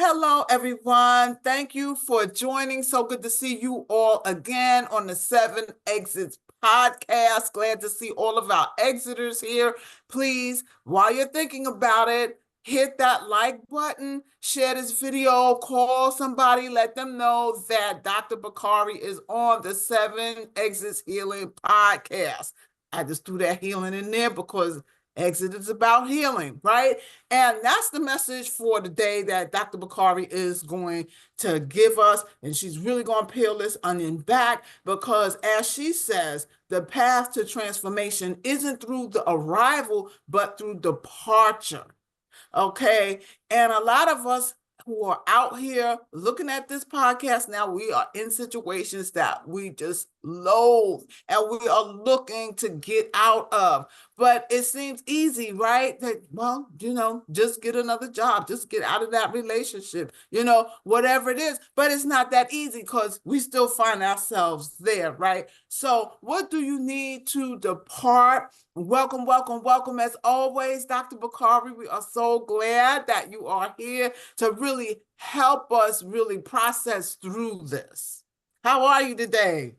Hello, everyone. Thank you for joining. So good to see you all again on the Seven Exits podcast. Glad to see all of our exiters here. Please, while you're thinking about it, hit that like button, share this video, call somebody, let them know that Dr. Bakari is on the Seven Exits Healing podcast. I just threw that healing in there because exit is about healing, right? And that's the message for the day that Dr. Bakari is going to give us. And she's really going to peel this onion back because, as she says, the path to transformation isn't through the arrival, but through departure. Okay. And a lot of us who are out here looking at this podcast now, we are in situations that we just loathe and we are looking to get out of. But it seems easy, right? That, well, just get another job, just get out of that relationship, whatever it is. But it's not that easy because we still find ourselves there, right? So what do you need to depart? Welcome, welcome, welcome. As always, Dr. Bakari, we are so glad that you are here to really help us really process through this. How are you today?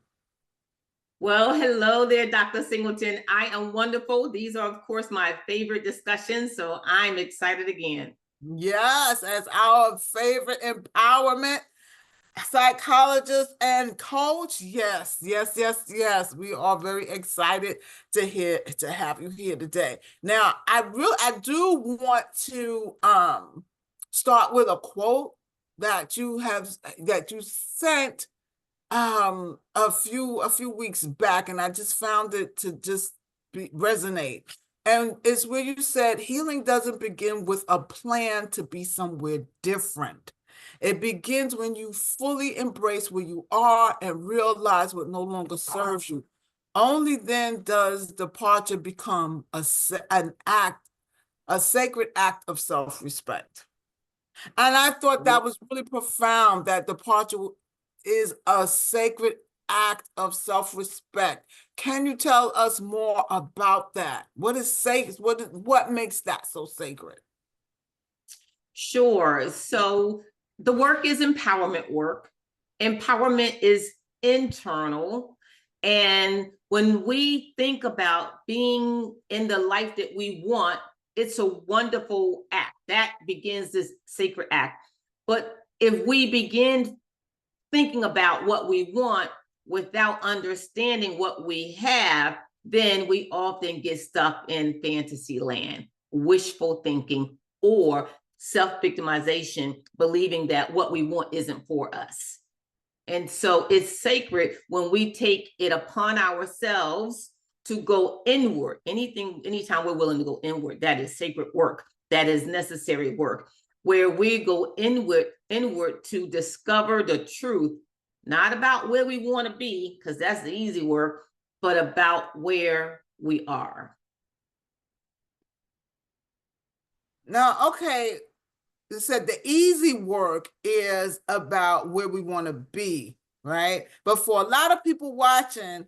Well, hello there, Dr. Singleton. I am wonderful. These are, of course, my favorite discussions, so I'm excited again. Yes, as our favorite empowerment psychologist and coach. Yes. We are very excited to have you here today. Now, I do want to start with a quote that you sent a few weeks back, and I just found it to just resonate. And it's where you said healing doesn't begin with a plan to be somewhere different. It begins when you fully embrace where you are and realize what no longer serves you. Only then does departure become a sacred act of self-respect. And I thought that was really profound, that departure is a sacred act of self-respect. Can you tell us more about that? What is sacred? What makes that so sacred? Sure. So the work is empowerment work. Empowerment is internal. And when we think about being in the life that we want, it's a wonderful act. That begins this sacred act. But if we begin thinking about what we want without understanding what we have, then we often get stuck in fantasy land, wishful thinking, or self-victimization, believing that what we want isn't for us. And so it's sacred when we take it upon ourselves to go inward. Anytime we're willing to go inward, that is sacred work. That is necessary work, where we go inward to discover the truth, not about where we want to be, because that's the easy work, but about where we are. Now, okay, you said the easy work is about where we want to be, right? But for a lot of people watching,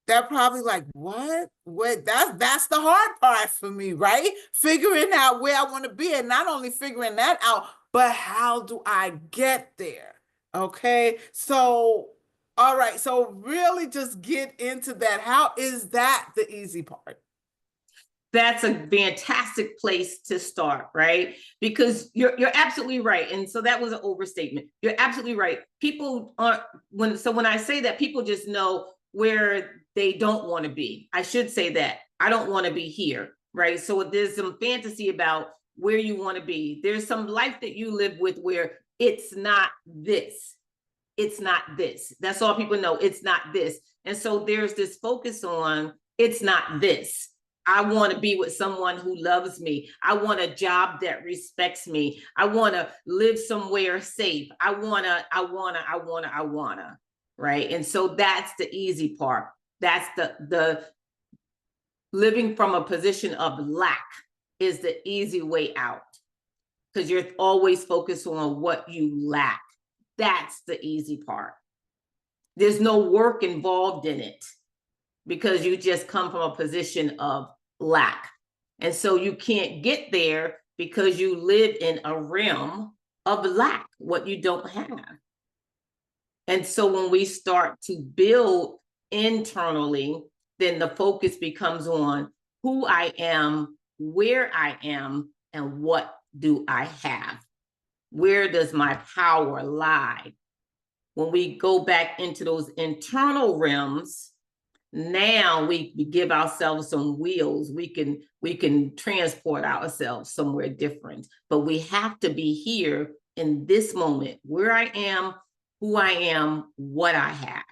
they're probably like, what? That's the hard part for me, right? Figuring out where I want to be, and not only figuring that out, but how do I get there? Okay, so all right, so really just get into that. How is that the easy part? That's a fantastic place to start, right? Because you're absolutely right. And so that was an overstatement. You're absolutely right. People aren't, when I say that, people just know where they don't want to be. I should say that. I don't want to be here, right? So there's some fantasy about where you want to be. There's some life that you live with where it's not this. It's not this. That's all people know. It's not this. And so there's this focus on it's not this. I want to be with someone who loves me. I want a job that respects me. I want to live somewhere safe. I wanna, right? And so that's the easy part. That's the living from a position of lack is the easy way out, because you're always focused on what you lack. That's the easy part. There's no work involved in it because you just come from a position of lack. And so you can't get there because you live in a realm of lack, what you don't have. And so when we start to build internally, then the focus becomes on who I am, where I am, and what do I have? Where does my power lie? When we go back into those internal realms, now we give ourselves some wheels. We can transport ourselves somewhere different, but we have to be here in this moment, where I am, who I am, what I have.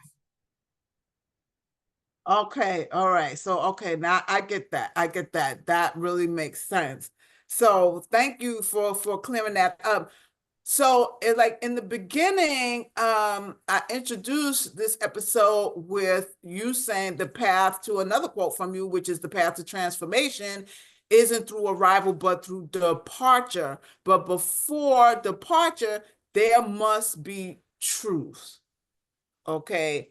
Okay, all right. So, okay, now I get that. I get that. That really makes sense. So, thank you for clearing that up. So, like in the beginning, I introduced this episode with you saying the path to another quote from you, which is the path to transformation isn't through arrival, but through departure. But before departure, there must be truth. Okay.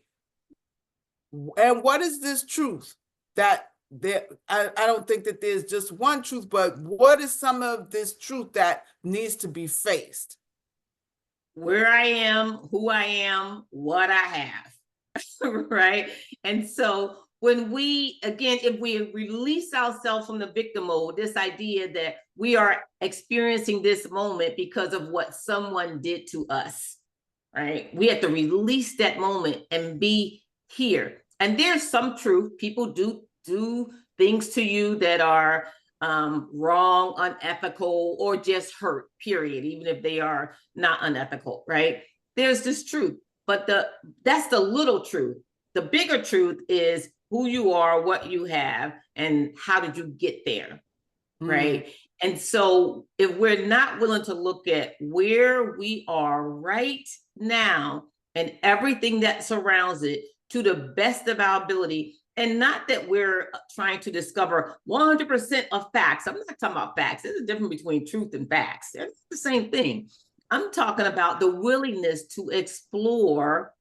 And what is this truth that there? I don't think that there's just one truth, but what is some of this truth that needs to be faced? Where I am, who I am, what I have, right? And so when we, again, if we release ourselves from the victim mode, this idea that we are experiencing this moment because of what someone did to us, right? We have to release that moment and be here. And there's some truth. People do things to you that are wrong, unethical, or just hurt, period, even if they are not unethical, right? There's this truth, but that's the little truth. The bigger truth is who you are, what you have, and how did you get there, right? And so if we're not willing to look at where we are right now and everything that surrounds it to the best of our ability, and not that we're trying to discover 100% of facts. I'm not talking about facts. There's a difference between truth and facts. They're the same thing. I'm talking about the willingness to explore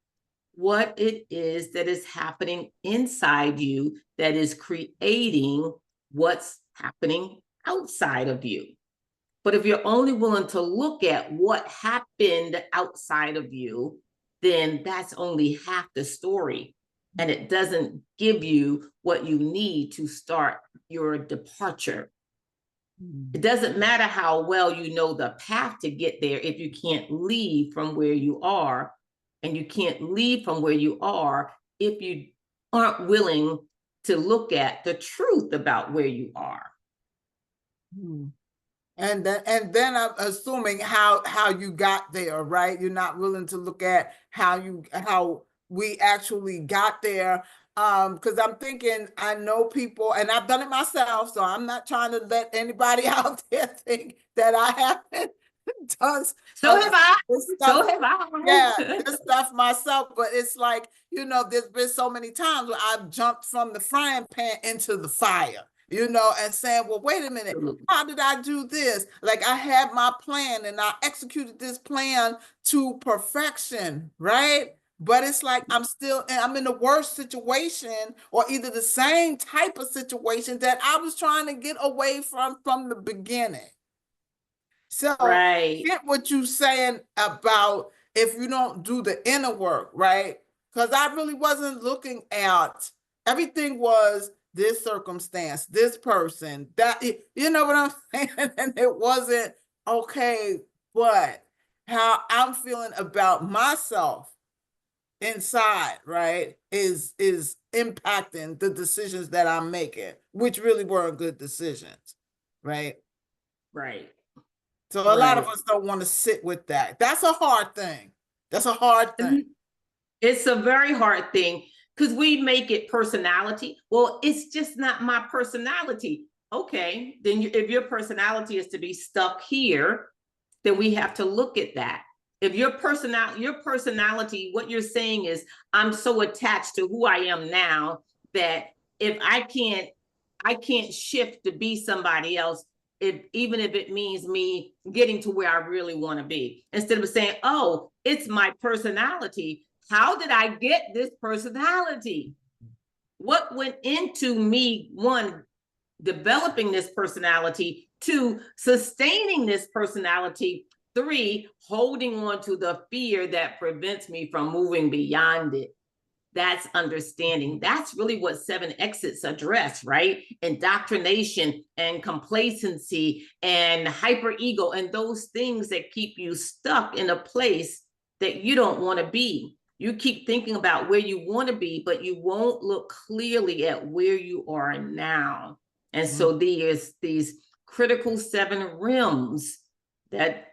what it is that is happening inside you that is creating what's happening outside of you. But if you're only willing to look at what happened outside of you, then that's only half the story. And it doesn't give you what you need to start your departure. It doesn't matter how well you know the path to get there if you can't leave from where you are. And you can't leave from where you are if you aren't willing to look at the truth about where you are. And then I'm assuming how you got there, right? You're not willing to look at how we actually got there. Because I'm thinking, I know people, and I've done it myself, so I'm not trying to let anybody out there think that I haven't done. So have I. Stuff. So have I. Yeah, this stuff myself, but it's like, there's been so many times where I've jumped from the frying pan into the fire. And saying, well, wait a minute, how did I do this? Like I had my plan and I executed this plan to perfection, right? But it's like I'm in the worst situation or either the same type of situation that I was trying to get away from the beginning. So right. Get what you're saying about if you don't do the inner work, right? Because I really wasn't looking at everything was this circumstance, this person, that, you know what I'm saying? And it wasn't okay, but how I'm feeling about myself inside, right, is impacting the decisions that I'm making, which really weren't good decisions, right? Right. So a lot of us don't want to sit with that. That's a hard thing. That's a hard thing. It's a very hard thing because we make it personality. Well, it's just not my personality. Okay, then if your personality is to be stuck here, then we have to look at that. If your personality, what you're saying is, I'm so attached to who I am now that if I can't shift to be somebody else, even if it means me getting to where I really want to be, instead of saying, oh, it's my personality. How did I get this personality? What went into me, one, developing this personality, two, sustaining this personality 3, holding on to the fear that prevents me from moving beyond it. That's understanding. That's really what 7 exits address, right? Indoctrination and complacency and hyperego and those things that keep you stuck in a place that you don't want to be. You keep thinking about where you want to be, but you won't look clearly at where you are now. And so there's these critical 7 rims that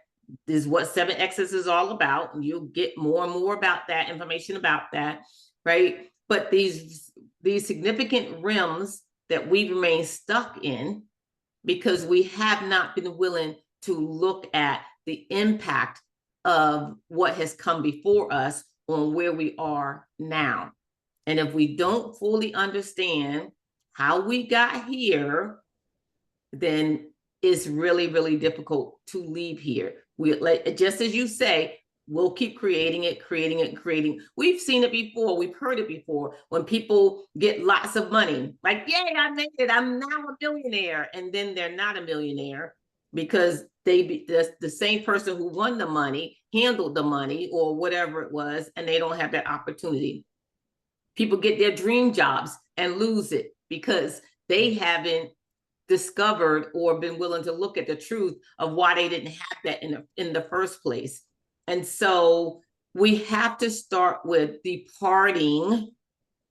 is what 7 exits is all about. And you'll get more and more about that information about that, right? But these significant rims that we remain stuck in because we have not been willing to look at the impact of what has come before us on where we are now. And if we don't fully understand how we got here, then it's really, really difficult to leave here. We like, just as you say, we'll keep creating it. We've seen it before. We've heard it before. When people get lots of money, like, yay, I made it. I'm now a millionaire. And then they're not a millionaire because the same person who won the money handled the money or whatever it was, and they don't have that opportunity. People get their dream jobs and lose it because they haven't discovered or been willing to look at the truth of why they didn't have that in the first place. And so we have to start with departing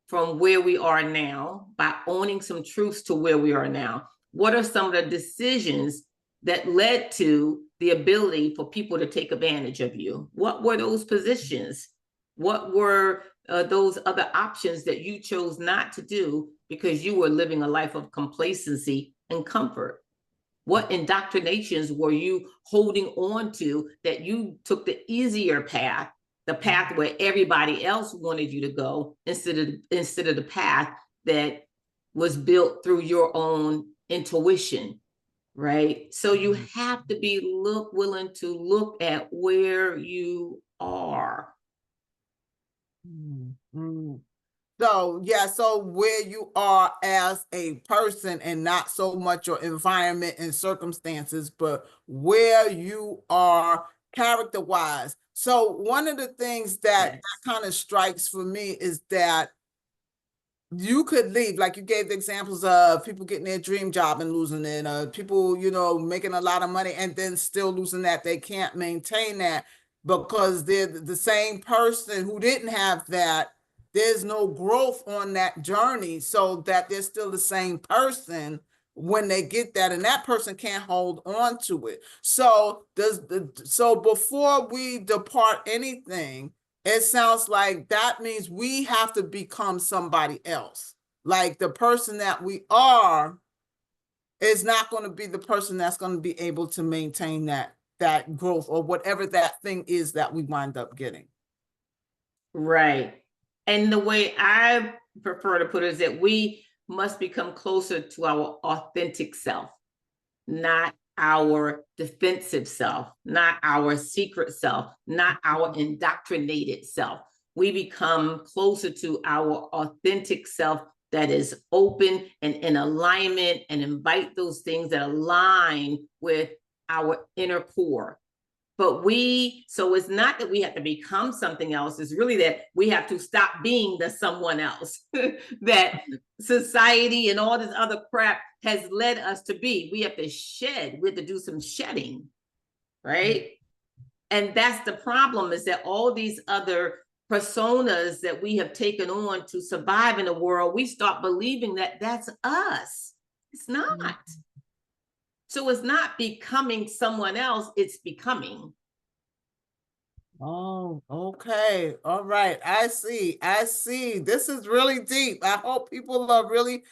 from where we are now by owning some truths to where we are now. What are some of the decisions that led to the ability for people to take advantage of you? What were those positions? What were those other options that you chose not to do because you were living a life of complacency and comfort? What indoctrinations were you holding on to that you took the easier path, the path where everybody else wanted you to go instead of the path that was built through your own intuition, right? So you have to be willing to look at where you are. So, yeah, so where you are as a person and not so much your environment and circumstances, but where you are character-wise. So one of the things that kind of strikes for me is that you could leave, like you gave the examples of people getting their dream job and losing it, people, making a lot of money and then still losing that. They can't maintain that because they're the same person who didn't have that. There's no growth on that journey, so that they're still the same person when they get that, and that person can't hold on to it. So before we depart anything, it sounds like that means we have to become somebody else. Like the person that we are is not going to be the person that's going to be able to maintain that growth or whatever that thing is that we wind up getting. Right. And the way I prefer to put it is that we must become closer to our authentic self, not our defensive self, not our secret self, not our indoctrinated self. We become closer to our authentic self that is open and in alignment and invite those things that align with our inner core. But so it's not that we have to become something else. It's really that we have to stop being the someone else that society and all this other crap has led us to be. We have to shed. We have to do some shedding, right? And that's the problem, is that all these other personas that we have taken on to survive in the world, we start believing that that's us. It's not. So it's not becoming someone else, it's becoming. Oh, okay. All right. I see. This is really deep. I hope people are really,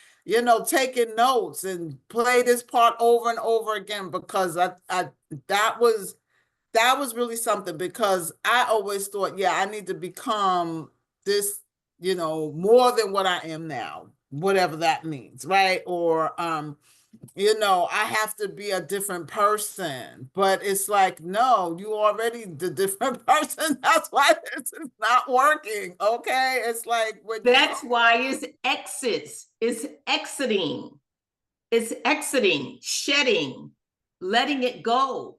taking notes and play this part over and over again, because that was really something, because I always thought, yeah, I need to become this, more than what I am now, whatever that means, right? Or I have to be a different person. But it's like, no, you already the different person. That's why this is not working. Okay. It's like that's why it's exits. It's exiting. It's exiting, shedding, letting it go.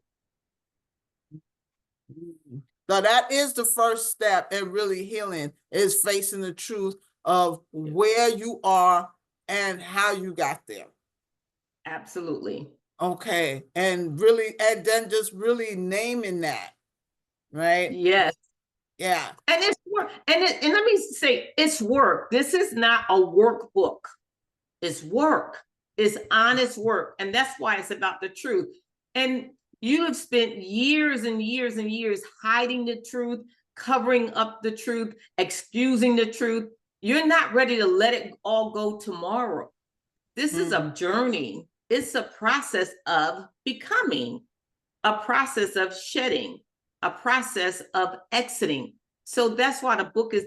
So that is the first step in really healing, is facing the truth of where you are and how you got there. Absolutely. Okay. And really, and then just really naming that, right? Yes. Yeah. And it's work. And let me say, it's work. This is not a workbook. It's work. It's honest work. And that's why it's about the truth. And you have spent years and years and years hiding the truth, covering up the truth, excusing the truth. You're not ready to let it all go tomorrow. This is a journey. It's a process of becoming, a process of shedding, a process of exiting. So that's why the book is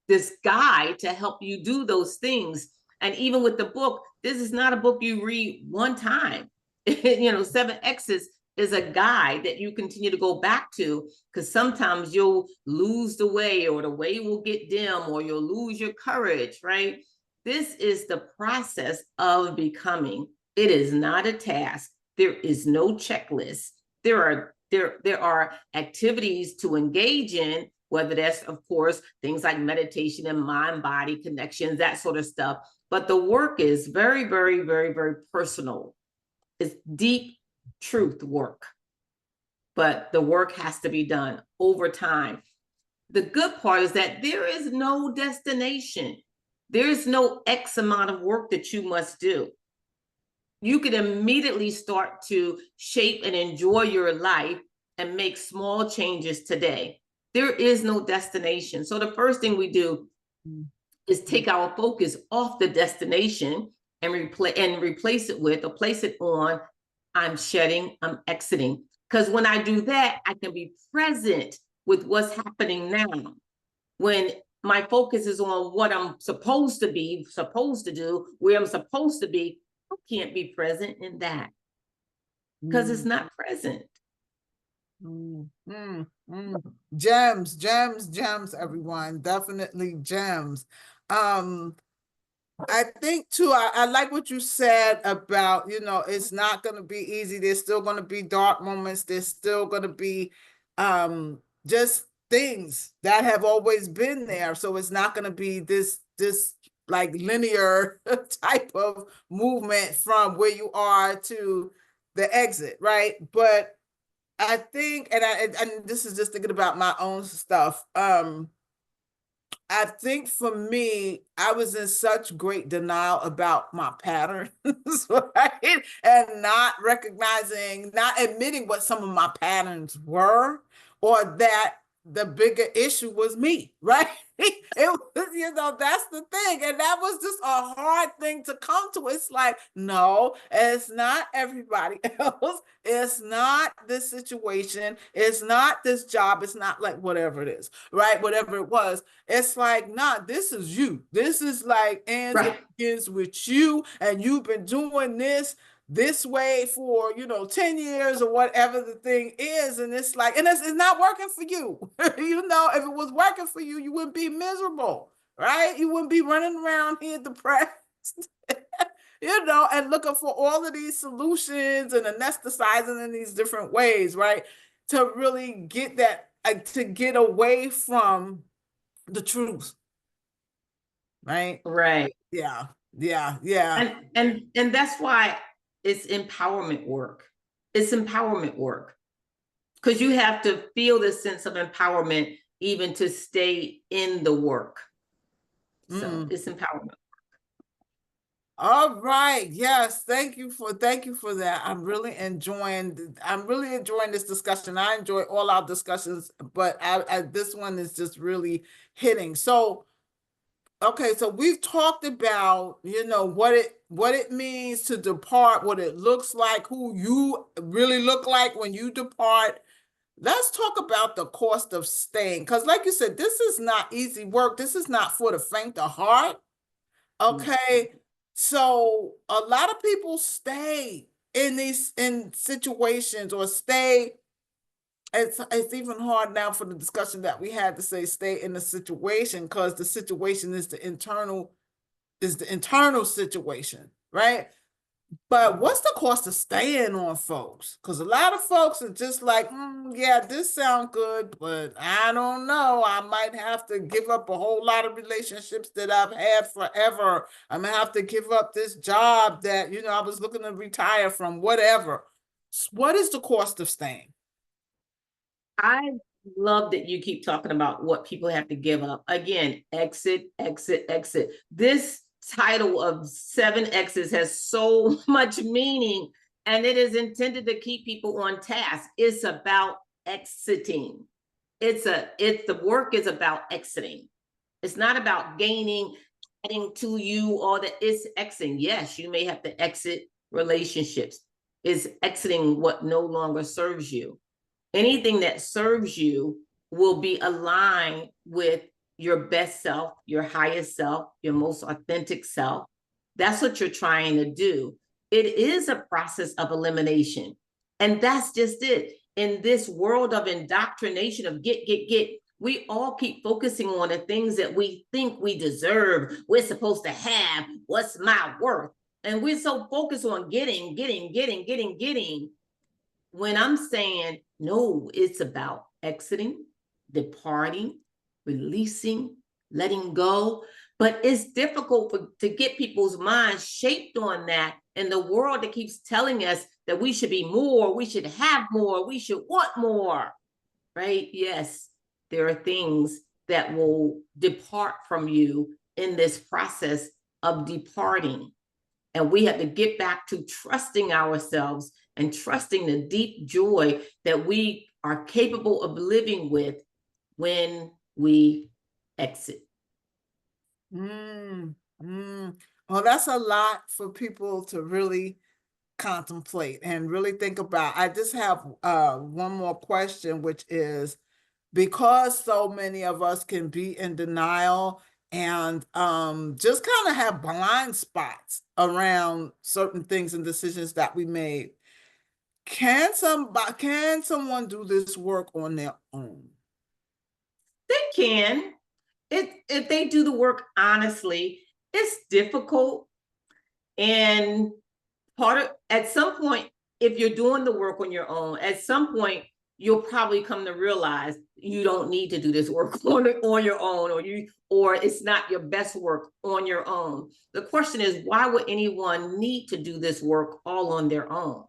this guide to help you do those things. And even with the book, this is not a book you read one time. 7 Exits is a guide that you continue to go back to, because sometimes you'll lose the way, or the way will get dim, or you'll lose your courage, right? This is the process of becoming. It is not a task. There is no checklist. There are activities to engage in, whether that's, of course, things like meditation and mind-body connections, that sort of stuff. But the work is very, very, very, very personal. It's deep truth work. But the work has to be done over time. The good part is that there is no destination. There's no X amount of work that you must do. You can immediately start to shape and enjoy your life and make small changes today. There is no destination. So the first thing we do is take our focus off the destination and replace it with, or place it on, I'm shedding, I'm exiting. Because when I do that, I can be present with what's happening now. When my focus is on what I'm supposed to be, supposed to do, where I'm supposed to be, I can't be present in that, because it's not present. Gems, gems, gems, everyone. Definitely gems. I think too, I like what you said about, it's not going to be easy. There's still going to be dark moments. There's still going to be just things that have always been there. So it's not going to be this like linear type of movement from where you are to the exit, right? But I think, and this is just thinking about my own stuff. I think for me, I was in such great denial about my patterns, right? And not recognizing, not admitting what some of my patterns were, or that the bigger issue was me, right? It was, that's the thing. And that was just a hard thing to come to. It's like, no, it's not everybody else. It's not this situation. It's not this job. It's not like whatever it is, right? Whatever it was. It's like, nah, this is you. This is like, and it begins with you, and you've been doing this way for 10 years or whatever the thing is, and it's like, and it's not working for you. If it was working for you, you wouldn't be miserable, right? You wouldn't be running around here depressed. And looking for all of these solutions and anesthetizing in these different ways, right? To really get that, to get away from the truth, right? Right. Yeah. And that's why it's empowerment work. It's empowerment work, because you have to feel this sense of empowerment even to stay in the work. So it's empowerment. All right. Yes. Thank you for that. I'm really enjoying this discussion. I enjoy all our discussions, but this one is just really hitting. So, okay. So we've talked about, what it means to depart, what it looks like, who you really look like when you depart. Let's talk about the cost of staying. Because like you said, this is not easy work. This is not for the faint of heart. Okay. So a lot of people stay in situations, or stay. It's even hard now for the discussion that we had to say stay in the situation, because the situation is the internal situation, right? But what's the cost of staying on, folks? Because a lot of folks are just like, yeah, this sounds good, but I don't know. I might have to give up a whole lot of relationships that I've had forever. I'm gonna have to give up this job that, I was looking to retire from, whatever. What is the cost of staying? I love that you keep talking about what people have to give up. Again, exit, exit, exit. This title of 7 Exits has so much meaning, and it is intended to keep people on task. It's about exiting. The work is about exiting. It's not about gaining, adding to you, all that. It's exiting. Yes, you may have to exit relationships. It's exiting what no longer serves you. Anything that serves you will be aligned with your best self, your highest self, your most authentic self. That's what you're trying to do. It is a process of elimination. And that's just it. In this world of indoctrination of get, we all keep focusing on the things that we think we deserve, we're supposed to have, what's my worth? And we're so focused on getting. When I'm saying, no, it's about exiting, departing, releasing, letting go. But it's difficult to get people's minds shaped on that in the world that keeps telling us that we should be more, we should have more, we should want more, right? Yes, there are things that will depart from you in this process of departing. And we have to get back to trusting ourselves and trusting the deep joy that we are capable of living with when we exit. Well, that's a lot for people to really contemplate and really think about. I just have one more question, which is, because so many of us can be in denial and just kind of have blind spots around certain things and decisions that we made. Can someone do this work on their own? They can. If they do the work honestly. It's difficult. And at some point, if you're doing the work on your own, at some point, you'll probably come to realize you don't need to do this work on your own, or it's not your best work on your own. The question is, why would anyone need to do this work all on their own?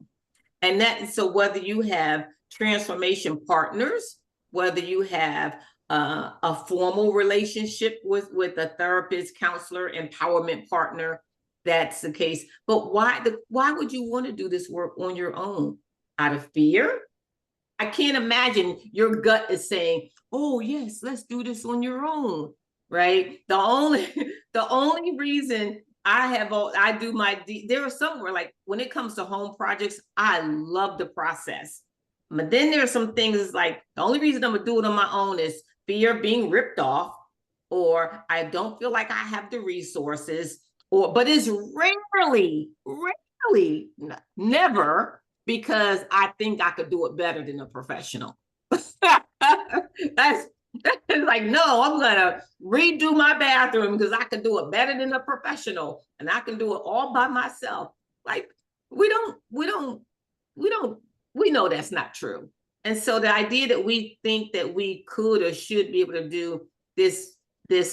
And so whether you have transformation partners, whether you have a formal relationship with a therapist, counselor, empowerment partner, that's the case. But why would you want to do this work on your own? Out of fear? I can't imagine your gut is saying, oh yes, let's do this on your own, right? The only reason I do there are somewhere, like when it comes to home projects, I love the process. But then there are some things like the only reason I'm gonna do it on my own is fear of being ripped off, or I don't feel like I have the resources, but it's rarely, never because I think I could do it better than a professional. That's like, no, I'm gonna redo my bathroom because I can do it better than a professional, and I can do it all by myself. Like, we know that's not true. And so the idea that we think that we could or should be able to do this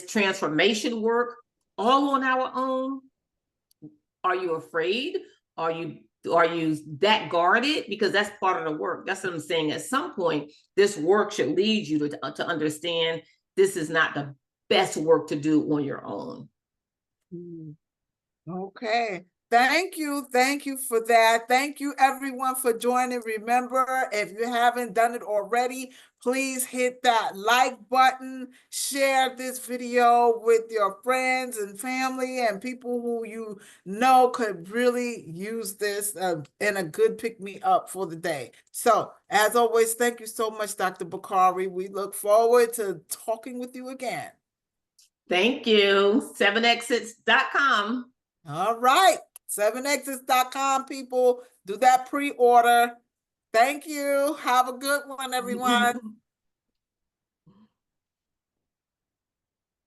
transformation work all on our own, are you afraid? Are you that guarded? Because that's part of the work. That's what I'm saying. At some point, this work should lead you to understand this is not the best work to do on your own. Okay. Thank you. Thank you for that. Thank you, everyone, for joining. Remember, if you haven't done it already, please hit that like button, share this video with your friends and family and people who you know could really use this in a good pick-me-up for the day. So, as always, thank you so much, Dr. Bakari. We look forward to talking with you again. Thank you. 7exits.com. All right. 7exits.com, people. Do that pre-order. Thank you. Have a good one, everyone.